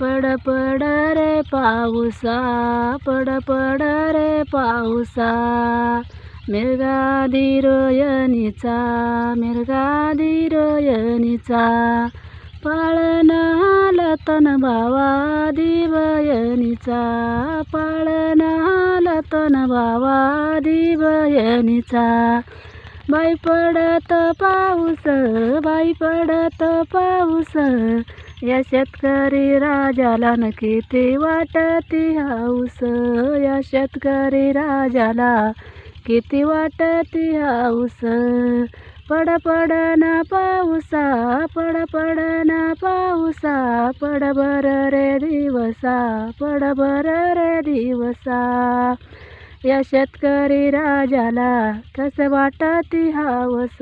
पड पड रे पाऊसा, पड पड रे पाऊसा, मिरगादी रोयनीचा, मिरगादी रोयनीचा, पाळणा तन भावा दिवयनीचा, पाळणा तन भावा दिवयनीचा. बाई पडत पाऊस, बाई पडत पाऊस, या शेतकरी राजाला न किती वाटती हाऊस, या शेतकरी राजाला किती वाटती हाऊस. पड पड ना पाऊसा, पड पड ना पाऊसा, पड बर रे दिवसा, पड बर रे दिवसा. या शेतकरी राजाला कसं वाटती हाऊस,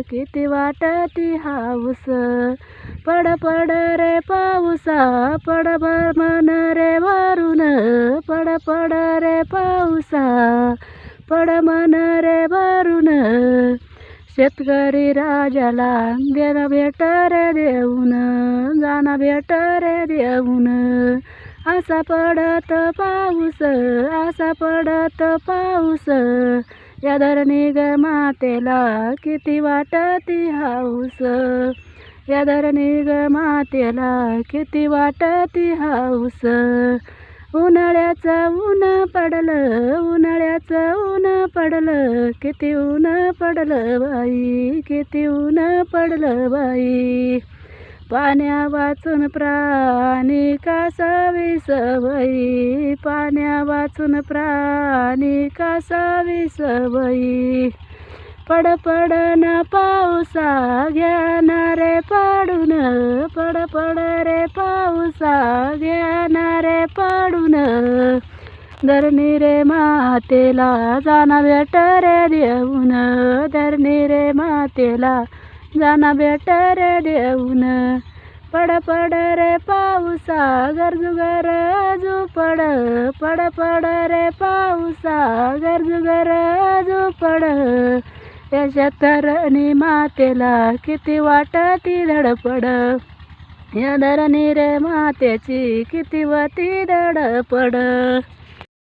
किती वाटती हाऊस. पड पड रे पाऊसा, पड भर मन रे भरून, पड पड रे पाऊसा, पड मन रे भरून. शेतकरी राजाला देणं भेट रे देऊन, जाणं भेट रे देऊन. असा पडत पाऊस, असा पडत पाऊस, या धरणी ग मातेला किती वाटती हाऊस, या धरणी ग मातेला किती वाटती हाऊस. उन्हाळ्याचं ऊन पडलं, उन्हाळ्याचं ऊन पडलं, किती ऊन पडलं बाई, किती ऊन पडलं बाई. पाण्या वाचून प्राणी कासावी सवयी, पाण्या वाचून प्राणी कासावी सवयी. पड पड ना पाऊसा, घ्या ना रे पाडून, पड पड रे पाऊसा, घ्या ना रे पाडून. धरणी रे मातेला जाना भेट रे देऊन, धरणी रे मातेला जाना भेट रे देऊन. पड पड रे पाऊसा, गरजू गरजू पड, पड पड रे पाऊसा, गरजू गरजू पड. या शेतकरी मातेला किती वाटती धडपड, या धरणी रे मातेची किती वाटी धडपड.